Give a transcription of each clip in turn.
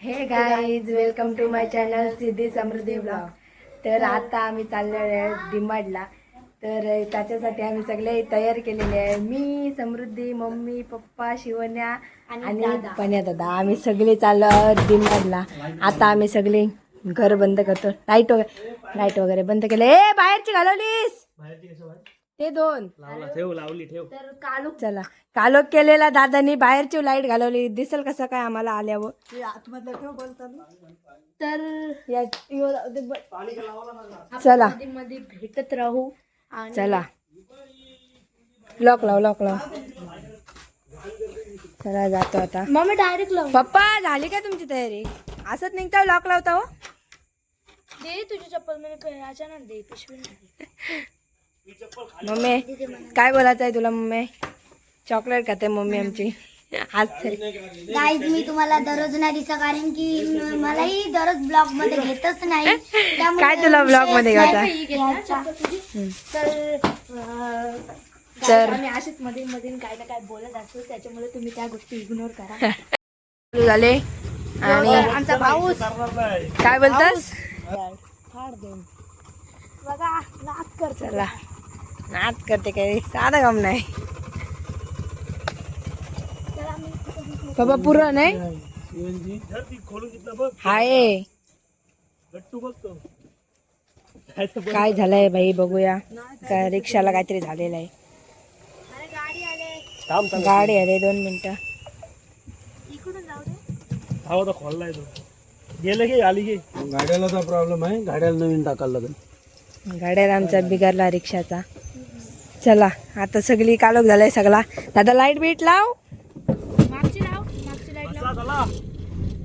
हे guys welcome to my channel Siddhi Samruddhi blog. तर आता आम्ही चाललेलो आहे डिमार्टला. तर त्याच्यासाठी आम्ही सगळे तयार केलेले आहे. मी, समृद्धी, मम्मी, पप्पा, शिवन्या आणि पण्या दादा. आम्ही सगळे चाललो आहोत डिमार्टला. आता आम्ही सगळे घर बंद करतो. लाईट वगैरे बंद केले. ए बाहेरची घालवलीस ते दोन ठेव. तर कालोख चला कालोख केलेला दादानी बाहेरची लाईट घालवली. दिसेल कसं काय आम्हाला आल्यावर. तर चला मध्ये भेटत राहू. चला लॉक लाव चला जातो आता. मम्मी डायरेक्ट लाव. पप्पा झाली का तुमची तयारी? असंच निघता लॉक लावता हो. दे तुझी चप्पल मी अचानक दे पिशवी. मम्मी काय बोलायचं आहे तुला? मम्मी चॉकलेट खाते मम्मी आमची आज तरी. गाईज मी तुम्हाला दररोज नाही दिसा, कारण की मलाही दररोज ब्लॉग मध्ये घेतच नाही. काय तुला ब्लॉग मध्ये घ्यायचा? तर आम्ही असेच मध्ये मध्ये काय ना काय बोलत असतो, त्याच्यामुळे तुम्ही त्या गोष्टी इग्नोर करा. चालू झाले आणि आमचा पाऊस काय बोलतास? बघा नाच कर. चला नाच करते काही साधं काम नाही बाबा. पुरं नाही हाय. काय झालंय भाई बघूया. काय रिक्षाला काहीतरी झालेलं आहे. गाडी आले 2 मिनिटं. खोललाय तो गेलं की आली की गाड्याला तर प्रॉब्लेम आहे. गाड्याला नवीन टाकायला लागेल. गाड्याला आमचा बिघडला रिक्षाचा. चला आता सगळी कालोख झालाय सगळा. दादा लाईट बीट लाव.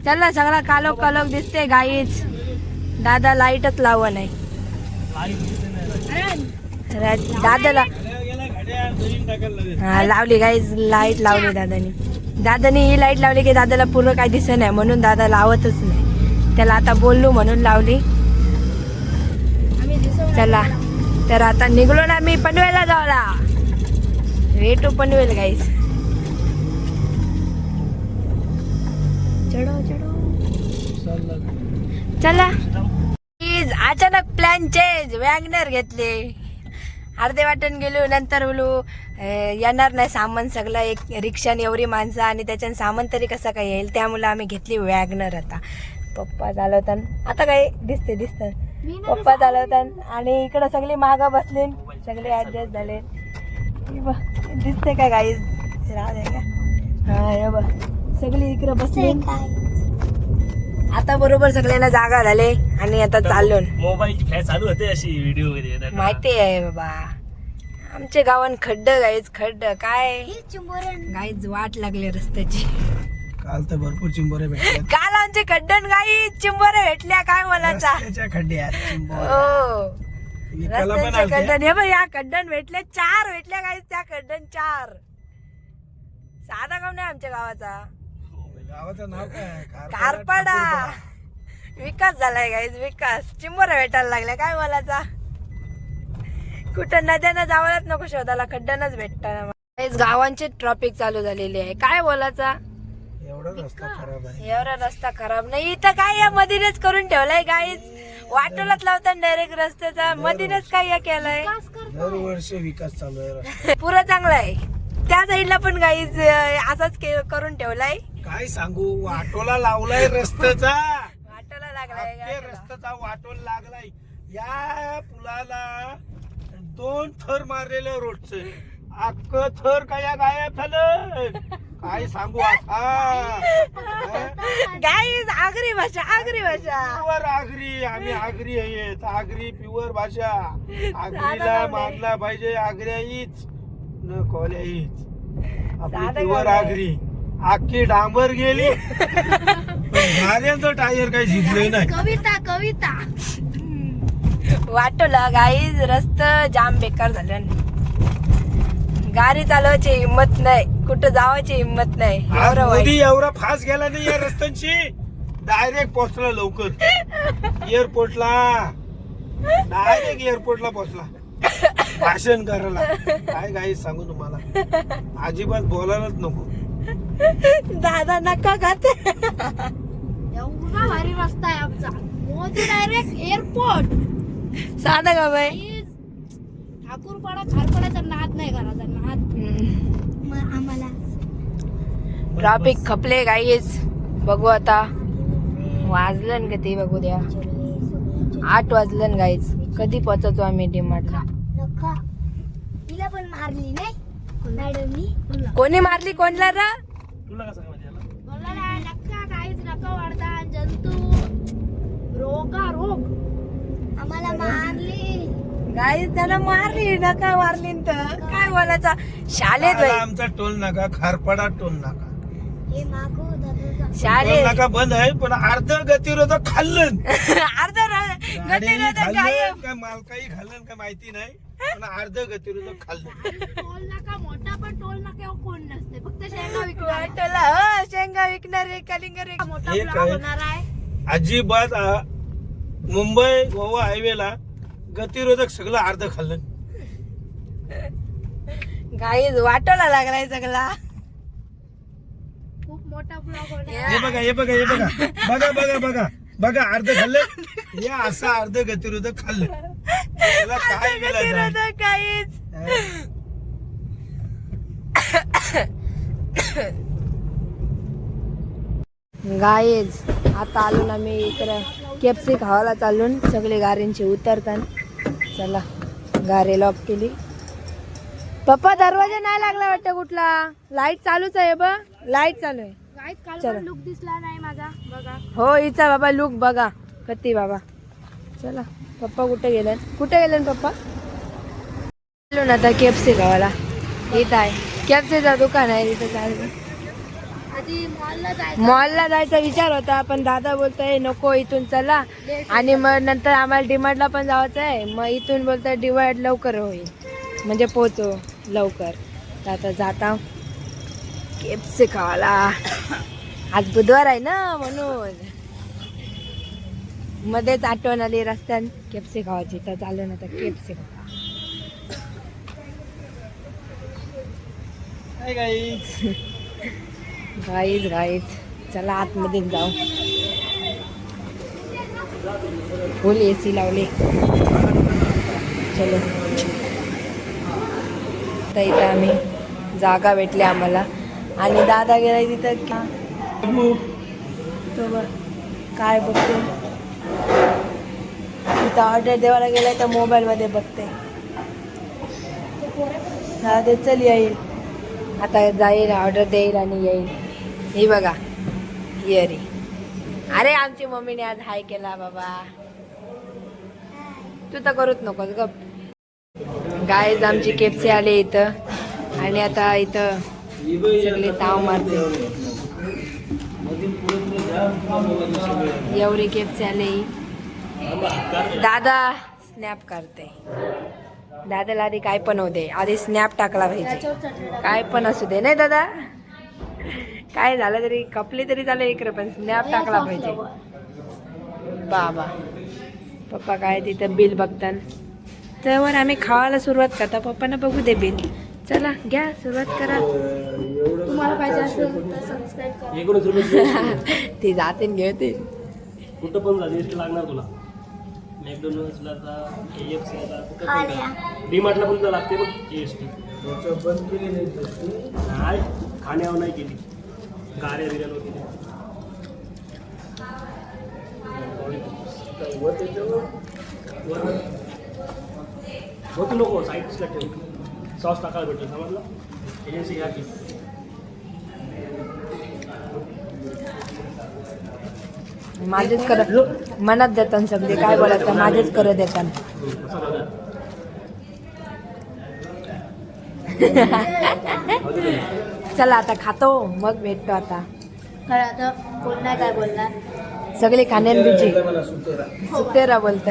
चला सगळा कालोख दिसते गाईच. दादा लाईटच लाव नाही. दादाला हा लावली गाईज. लाईट लावली दादानी ही लाईट लावली की दादाला पूर्ण काय दिसत नाही, म्हणून दादा लावतच नाही. त्याला आता बोललो म्हणून लावली. चला तर आता निघलो ना मी पनवेलला जावला. Way to Panvel guys. चला प्लीज. अचानक प्लॅन चेंज. वॅगनर घेतले. अर्धे वाटण गेलो. नंतर बोलू येणार नाही सामान सगळं. एक रिक्षाने एवढी माणसं आणि त्याच्यानं सामान तरी कसं काय येईल, त्यामुळे आम्ही घेतली वॅगनर. आता पप्पा चालवतात. आता काय दिसते पप्पा चालवतात आणि इकडं सगळी मागं बसले. सगळे ऍडजस्ट झाले. दिसते का गाईज? राहते का? हा हे बघ सगळी इकडं बसले. आता बरोबर सगळ्यांना जागा झाले आणि आता चाललो. मोबाईलची फॅन चालू होते अशी व्हिडिओ वगैरे माहिती आहे बाबा. आमच्या गावान खड्ड गाईज. खड्ड काय गाईज वाट लागले रस्त्याची. काल तर भरपूर चिंबोरे भेटले. काल आमचे खड्डन गाई चिंबोरे भेटल्या. काय बोलायचा? खड्डे आहेत चिंबोरे. हो विकायला पण रस्त्याचे आलते. खड्डन. हे बघ या खड्डन भेटले. 4 भेटल्या गाईज. त्या खड्डन 4. साधा काम नाही आमच्या गावाचा. गावाचं नाव काय? कारपाडा. विकास झालाय गाईज. विकास. चिंबोरा भेटायला लागल्या. काय बोलायचा? कुठं नद्यांना जावंच नको शोधायला. खड्डनच भेटतात. गावांची ट्रॉफिक चालू झालेली आहे. काय बोलायचा? एवढा रस्ता खराब आहे. एवढा रस्ता खराब नाही. इथं काय या मधीनच करून ठेवलाय गाईज. वाटोलाच लावतात डायरेक्ट रस्त्याचा. मधीनच काय या केलंय. दरवर्षी विकास चालू आहे रस्ता. पुरा चांगला आहे. त्या साईडला पण गाईज असाच करून ठेवलाय. काय सांगू, वाटोला लावलाय रस्त्याचा. वाटोला लागलाय अख्खे रस्त्याचा वाटोला लागलाय. या पुलाला 2 थर मारलेलं रोडचे. अख्खं थर काय गायब झालं. काय सांगू आता. गाईज आगरी भाषा. प्युअर आगरी. आम्ही आगरी आहेत. आगरी प्युअर भाषा. आगरीला मानला पाहिजे. आगऱ्या हीच न खोल्या हीच. आपली प्युअर आगरी. अख्खी डांबर गेली. गाड्यांचं टायर काही झिजले नाही. कविता वाटोला गाईज रस्ता जाम बेकार झालं. गाडी चालवायची हिंमत नाही. कुठं जावायची हिंमत नाही. आज मोदी एवढा फास्ट गेला नाही या रस्त्यांची. डायरेक्ट पोहोचला लवकर एअरपोर्टला. डायरेक्ट एअरपोर्टला पोहोचला भाषण करायला. काय काही सांगू तुम्हाला. अजिबात बोलायलाच नको. दादा नका खाते. एवढा भारी रस्ता आहे आमचा मोदी डायरेक्ट एअरपोर्ट. साधा का बाई? ठाकूरपाडा खारपाड्याचा नाद नाही करायचा नाद आम्हाला. ट्रॅफिक खपले गाईज. बघू आता वाजलं का ते बघू द्या. 8 वाजलं गाईज. कधी पोहोचतो आम्ही डीमार्टला? नका तिला पण मारली नाही मॅडमनी. कोणी मारली कोणला रा? तुला कसं काय माहिती याला? बोलला ना नका काहीच नका वाढता जंतू रोग आम्हाला मारली. गाईज त्याला मारली नका मारली तर काय बोलायचा शाळेत आला बाई. आमचा टोल नाका खारपाडा टोल नाका. हे मागो दादा टोल शाळेत नाका बंद आहे पण अर्ध गतिरोधक खाल्लं. अर्धा गाडीने खाल्लं काय मालकाही खाल्लं काय माहिती नाही पण अर्ध गतिरोधक खाल्लं. टोल नाका मोठा पण टोल नाका कोण नसते फक्त शेंगा विकणार. शेंगा विकणारे कलिंगर मोठा हे ब्लॉग काय? होणार आहे. अजिबात मुंबई गोवा हायवेला गतिरोधक सगळं अर्ध खाल्लं. गाईज वाटायला लागलाय सगळा. खूप मोठा ब्लॉग होणार. हे बघा हे बघा हे बघा बघा बघा बघा बघा अर्ध खाल्लं. हे असं अर्ध गतिरोधक खाल्लं. त्याला काय मिळालं? गाईज गाईज आता आलो ना मी इकडे केपसी खावायला चालून. सगळे गाऱ्यांचे उतरतात. चला गारे लॉक केली. पप्पा दरवाजा नाही लागला वाटतं कुठला. लाईट चालूच आहे बघ. लाईट चालू आहे. काहीच काल चला. लुक दिसला नाही माझा बघा. हो हिचा बाबा लुक बघा कती बाबा. चला पप्पा कुठे गेले पप्पा? आलो ना आता केपसी खावायला. इथं आहे केपसीचं दुकान आहे तिथं. चालू आधी मॉलला जायचं. मॉलला जायचा विचार होता पण दादा बोलतोय नको इथून चला. आणि मग नंतर आम्हाला डीमार्टला पण जायचं आहे. मग इथून बोलतोय डीमार्ट लवकर होईल म्हणजे पोहोचो लवकर. तर आता जाता केपसी खावाला. आज बुधवार आहे ना म्हणून मध्येच आठवण आली रस्त्यात केपसी खावायची. तर चालू ना तर केपसी खावा. गाईज चला आतमध्ये जाऊ. फुल AC लावले. चलो तर इथं आम्ही जागा भेटली आम्हाला. आणि दादा गेला तिथं का तो बघ काय बघतो तिथं. ऑर्डर देवायला गेलाय तर मोबाईलमध्ये बघते. हा ते चल येईल आता. जाईल ऑर्डर देईल आणि येईल. हे बघा इयरिंग. अरे आमची मम्मीने आज हाय केला बाबा. तू तर करूच नकोस गप. गाईज आमची केपसी आले इथं. आणि आता इथं सगळे ताव मारते. एवढी केपसी आले. दादा स्नॅप करते. दादाला आधी काय पण होऊ दे. आधी स्नॅप टाकला पाहिजे. काय पण असू दे नाही दादा. काय झालं तरी कपले तरी झालं इकडे पण स्नॅप टाकला पाहिजे. बाबा पप्पा काय तिथं बिल बघतात. त्यावर आम्ही खावायला सुरुवात करता. पप्पांना बघू दे बिल. चला घ्या सुरुवात करा. तुम्हाला पाहिजे असेल तर सबस्क्राईब करा. ते जाते घेते कुठं पण जा GST लागणार तुला. मॅकडॉनल्ड्सला जा, KFC ला कुठं पण जा. डीमार्टला पण जा लागते बघ GST. बंद केली नाही. नाही खाण्यावर नाही केली. गाड्या बिर्यावर केली. होत नको साईडला ठेव. सॉस टाकायला भेटेल समजलं. एजन्सी घ्या की. माझेच करत मनात देतात सगळे. काय बोलायचं माझेच करत देतात. चला आता खातो मग भेटतो. आता खरं आता कोण नाही काय बोलणार. सगळे खाण्यान बिजी सुतेरा बोलत.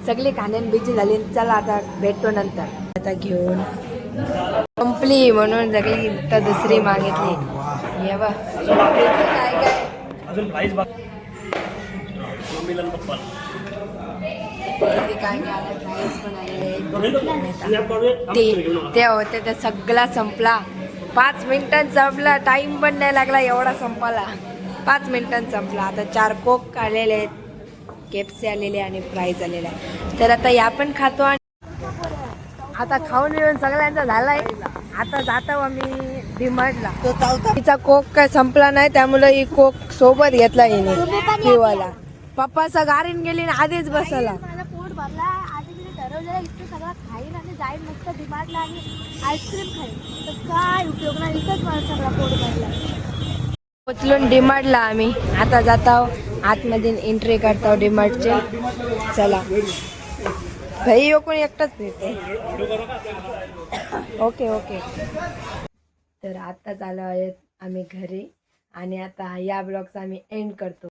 सगळी खाण्यान बिजी झाली. चला आता भेटतो नंतर. आता घेऊन संपली म्हणून सगळी तर दुसरी मागितली. ये बा काय काय अजून प्राईस बघ. मम्मीला पप्पाला किती काय काय आलं. प्राईस पण आलेले. स्नॅप काढूया. ते होते ते सगळा संपला. 5 मिनिटात संपला. टाइम पण नाही लागला एवढा संपाला. 5 मिनिटांत संपला. आता 4 कोक काढलेले आहेत, केपसी आलेले आणि फ्राईज आलेले आहे. तर आता या पण खातो आणि आता खाऊन येऊन सगळ्यांचा झालाय. आता जातो आम्ही डिमार्टला. तिचा कोक काय संपला नाही, त्यामुळे ही कोक सोबत घेतला हिने पिवाला. पप्पाचा गाडीन गेली आणि आधीच बसला. माझा पोट भरला. आधी तिने ठरवलेलं इथं सगळं खाईन आणि जाईन मस्त डिमार्टला आणि आईस्क्रीम खाईन. तर काय उपयोग नाही, इथंच मला सगळा पोट भरला. पोचलून डिमार्टला आम्ही. आता जातो आतमध्ये एंट्री करतो डिमार्टचे. चला भाई यो कोण एकटाच फिरते. Okay okay. तर आता आलो आहेत आम्ही घरी आणि आता या ब्लॉगचा आम्ही एंड करतो.